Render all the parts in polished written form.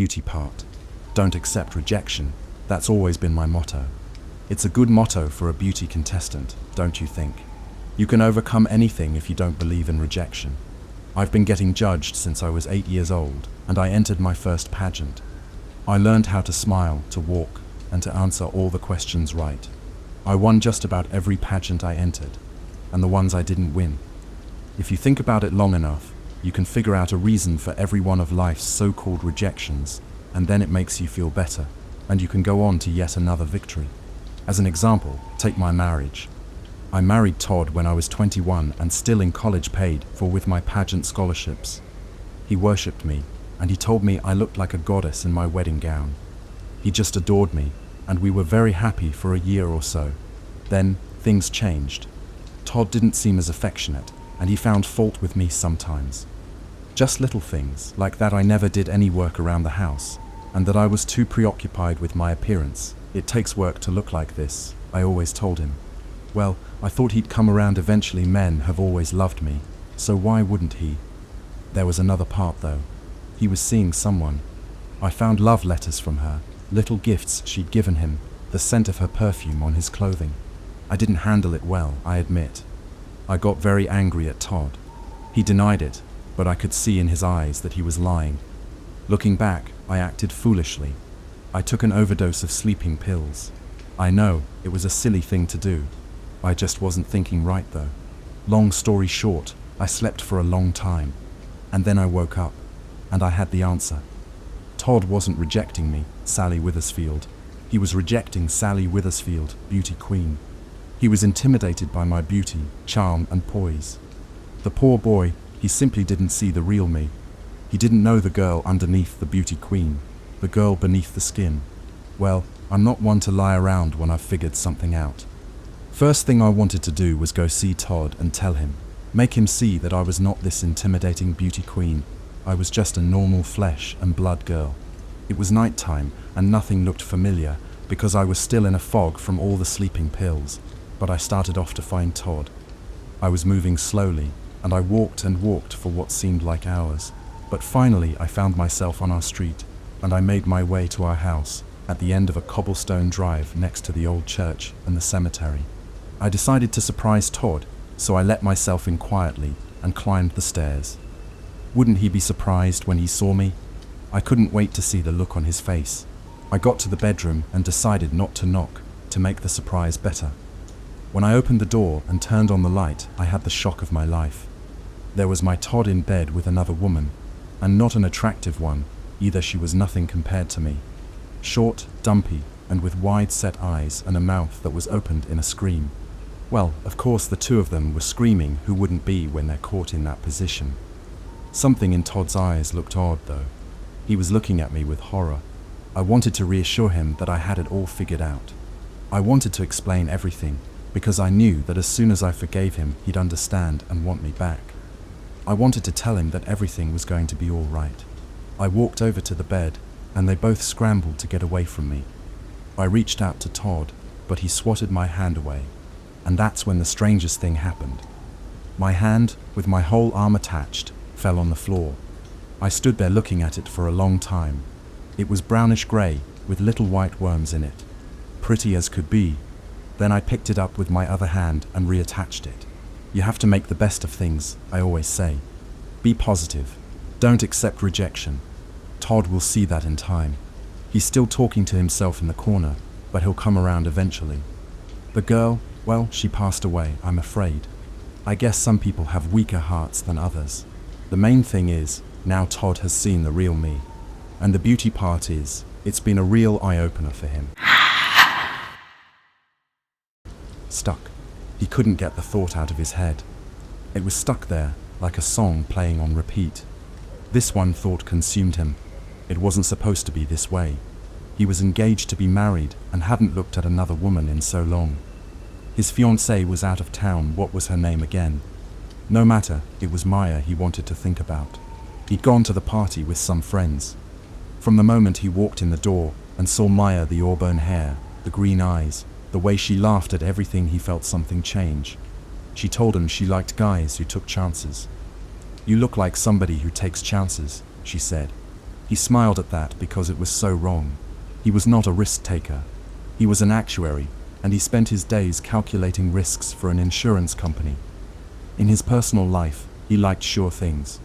beauty part. Don't accept rejection. That's always been my motto. It's a good motto for a beauty contestant, don't you think? You can overcome anything if you don't believe in rejection. I've been getting judged since I was 8 years old, and I entered my first pageant. I learned how to smile, to walk, and to answer all the questions right. I won just about every pageant I entered, and the ones I didn't win. If you think about it long enough, you can figure out a reason for every one of life's so-called rejections, and then it makes you feel better, and you can go on to yet another victory. As an example, take my marriage. I married Todd when I was 21 and still in college, paid for with my pageant scholarships. He worshipped me, and he told me I looked like a goddess in my wedding gown. He just adored me, and we were very happy for a year or so. Then, things changed. Todd didn't seem as affectionate, and he found fault with me sometimes. Just little things, like that I never did any work around the house, and that I was too preoccupied with my appearance. It takes work to look like this, I always told him. Well, I thought he'd come around eventually. Men have always loved me, so why wouldn't he? There was another part though. He was seeing someone. I found love letters from her, little gifts she'd given him, the scent of her perfume on his clothing. I didn't handle it well, I admit. I got very angry at Todd. He denied it, but I could see in his eyes that he was lying. Looking back, I acted foolishly. I took an overdose of sleeping pills. I know, it was a silly thing to do. I just wasn't thinking right though. Long story short, I slept for a long time. And then I woke up, and I had the answer. Todd wasn't rejecting me, Sally Withersfield. He was rejecting Sally Withersfield, beauty queen. He was intimidated by my beauty, charm, and poise. The poor boy, he simply didn't see the real me. He didn't know the girl underneath the beauty queen, the girl beneath the skin. Well, I'm not one to lie around when I've figured something out. First thing I wanted to do was go see Todd and tell him, make him see that I was not this intimidating beauty queen. I was just a normal flesh and blood girl. It was night time and nothing looked familiar because I was still in a fog from all the sleeping pills, but I started off to find Todd. I was moving slowly and I walked and walked for what seemed like hours, but finally I found myself on our street and I made my way to our house at the end of a cobblestone drive next to the old church and the cemetery. I decided to surprise Todd, so I let myself in quietly and climbed the stairs. Wouldn't he be surprised when he saw me? I couldn't wait to see the look on his face. I got to the bedroom and decided not to knock, to make the surprise better. When I opened the door and turned on the light, I had the shock of my life. There was my Todd in bed with another woman, and not an attractive one, either. She was nothing compared to me. Short, dumpy, and with wide-set eyes and a mouth that was opened in a scream. Well, of course the two of them were screaming. Who wouldn't be when they're caught in that position? Something in Todd's eyes looked odd though. He was looking at me with horror. I wanted to reassure him that I had it all figured out. I wanted to explain everything, because I knew that as soon as I forgave him, he'd understand and want me back. I wanted to tell him that everything was going to be all right. I walked over to the bed, and they both scrambled to get away from me. I reached out to Todd, but he swatted my hand away. And that's when the strangest thing happened. My hand, with my whole arm attached, fell on the floor. I stood there looking at it for a long time. It was brownish grey, with little white worms in it. Pretty as could be. Then I picked it up with my other hand and reattached it. You have to make the best of things, I always say. Be positive. Don't accept rejection. Todd will see that in time. He's still talking to himself in the corner, but he'll come around eventually. The girl, well, she passed away, I'm afraid. I guess some people have weaker hearts than others. The main thing is, now Todd has seen the real me. And the beauty part is, it's been a real eye-opener for him. Stuck. He couldn't get the thought out of his head. It was stuck there, like a song playing on repeat. This one thought consumed him. It wasn't supposed to be this way. He was engaged to be married and hadn't looked at another woman in so long. His fiancée was out of town. What was her name again? No matter, it was Maya he wanted to think about. He'd gone to the party with some friends. From the moment he walked in the door and saw Maya, the auburn hair, the green eyes, the way she laughed at everything, he felt something change. She told him she liked guys who took chances. You look like somebody who takes chances, she said. He smiled at that because it was so wrong. He was not a risk taker. He was an actuary, and he spent his days calculating risks for an insurance company. In his personal life, he liked sure things.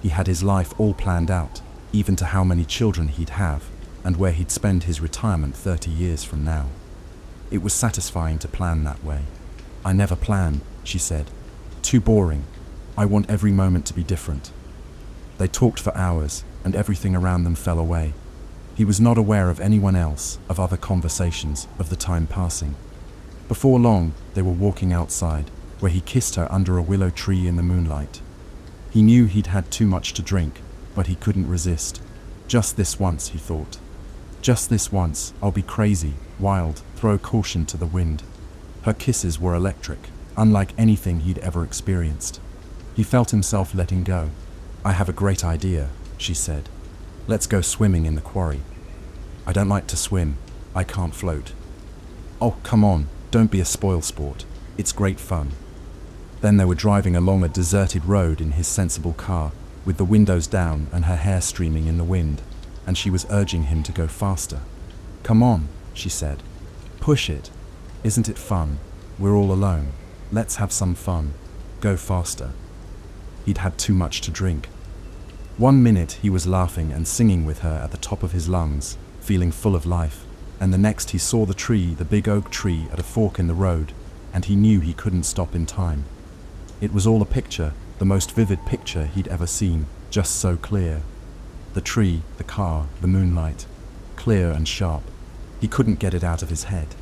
He had his life all planned out, even to how many children he'd have, and where he'd spend his retirement 30 years from now. It was satisfying to plan that way. "I never plan," she said. "Too boring. I want every moment to be different." They talked for hours, and everything around them fell away. He was not aware of anyone else, of other conversations, of the time passing. Before long, they were walking outside, where he kissed her under a willow tree in the moonlight. He knew he'd had too much to drink, but he couldn't resist. Just this once, he thought. Just this once, I'll be crazy, wild, throw caution to the wind. Her kisses were electric, unlike anything he'd ever experienced. He felt himself letting go. "I have a great idea," she said. "Let's go swimming in the quarry." "I don't like to swim. I can't float." "Oh, come on, don't be a spoilsport. It's great fun." Then they were driving along a deserted road in his sensible car, with the windows down and her hair streaming in the wind, and she was urging him to go faster. "Come on," she said. "Push it. Isn't it fun? We're all alone. Let's have some fun. Go faster." He'd had too much to drink. One minute he was laughing and singing with her at the top of his lungs, feeling full of life, and the next he saw the tree, the big oak tree, at a fork in the road, and he knew he couldn't stop in time. It was all a picture, the most vivid picture he'd ever seen, just so clear. The tree, the car, the moonlight, clear and sharp. He couldn't get it out of his head.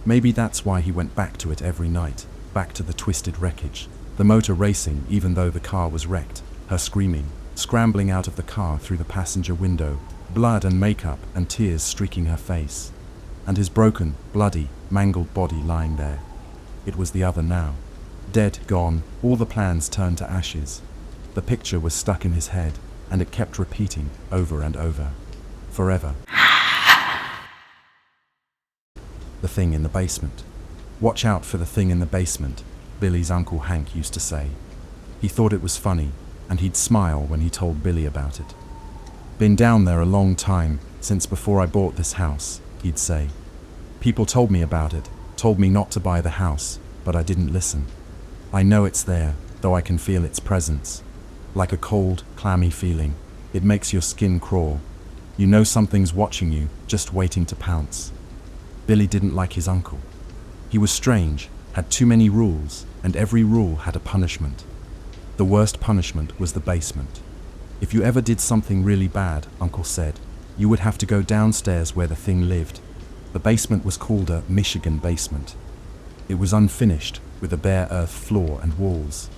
Maybe that's why he went back to it every night, back to the twisted wreckage, the motor racing even though the car was wrecked, her screaming, scrambling out of the car through the passenger window, blood and makeup and tears streaking her face, and his broken, bloody, mangled body lying there. It was the other now. Dead, gone, all the plans turned to ashes. The picture was stuck in his head, and it kept repeating over and over. Forever. The thing in the basement. "Watch out for the thing in the basement," Billy's Uncle Hank used to say. He thought it was funny, and he'd smile when he told Billy about it. "Been down there a long time, since before I bought this house," he'd say. "People told me about it, told me not to buy the house, but I didn't listen. I know it's there, though I can feel its presence. Like a cold, clammy feeling. It makes your skin crawl. You know something's watching you, just waiting to pounce." Billy didn't like his uncle. He was strange, had too many rules, and every rule had a punishment. The worst punishment was the basement. If you ever did something really bad, Uncle said, you would have to go downstairs where the thing lived. The basement was called a Michigan basement. It was unfinished, with a bare earth floor and walls.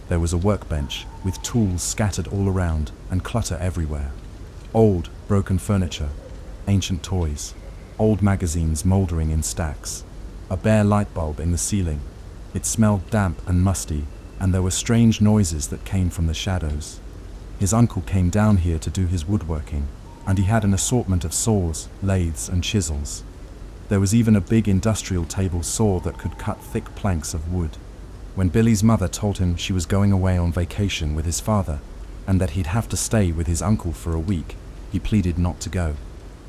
There was a workbench, with tools scattered all around, and clutter everywhere. Old, broken furniture, ancient toys, old magazines mouldering in stacks, a bare light bulb in the ceiling. It smelled damp and musty, and there were strange noises that came from the shadows. His uncle came down here to do his woodworking, and he had an assortment of saws, lathes, and chisels. There was even a big industrial table saw that could cut thick planks of wood. When Billy's mother told him she was going away on vacation with his father, and that he'd have to stay with his uncle for a week, he pleaded not to go.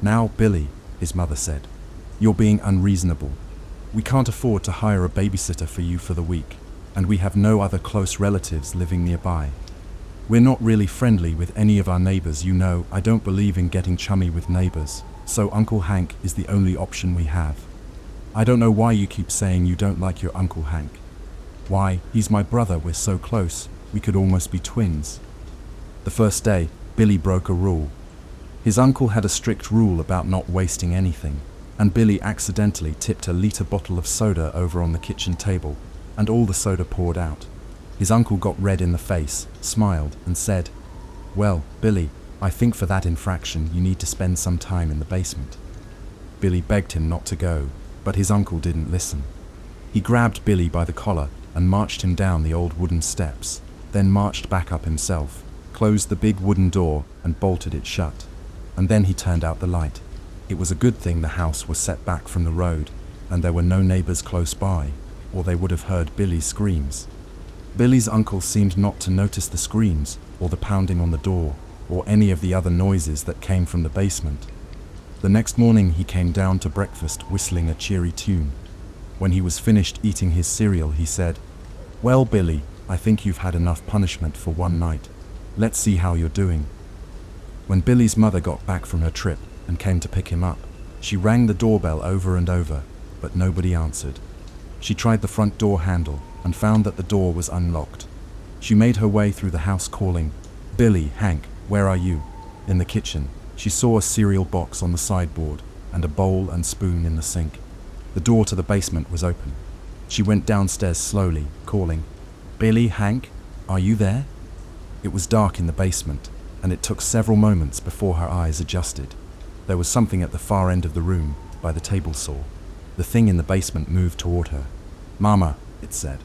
"Now, Billy," his mother said, "you're being unreasonable. We can't afford to hire a babysitter for you for the week, and we have no other close relatives living nearby. We're not really friendly with any of our neighbors, you know. I don't believe in getting chummy with neighbors, so Uncle Hank is the only option we have. I don't know why you keep saying you don't like your Uncle Hank. Why, he's my brother, we're so close, we could almost be twins." The first day, Billy broke a rule. His uncle had a strict rule about not wasting anything, and Billy accidentally tipped a liter bottle of soda over on the kitchen table, and all the soda poured out. His uncle got red in the face, smiled, and said, "Well, Billy, I think for that infraction you need to spend some time in the basement." Billy begged him not to go, but his uncle didn't listen. He grabbed Billy by the collar and marched him down the old wooden steps, then marched back up himself, closed the big wooden door and bolted it shut. And then he turned out the light. It was a good thing the house was set back from the road, and there were no neighbors close by, or they would have heard Billy's screams. Billy's uncle seemed not to notice the screams, or the pounding on the door, or any of the other noises that came from the basement. The next morning he came down to breakfast whistling a cheery tune. When he was finished eating his cereal, he said, "Well, Billy, I think you've had enough punishment for one night. Let's see how you're doing." When Billy's mother got back from her trip and came to pick him up, she rang the doorbell over and over, but nobody answered. She tried the front door handle and found that the door was unlocked. She made her way through the house calling, "Billy, Hank, where are you?" In the kitchen, she saw a cereal box on the sideboard and a bowl and spoon in the sink. The door to the basement was open. She went downstairs slowly, calling, "Billy, Hank, are you there?" It was dark in the basement, and it took several moments before her eyes adjusted. There was something at the far end of the room, by the table saw. The thing in the basement moved toward her. "Mama," it said.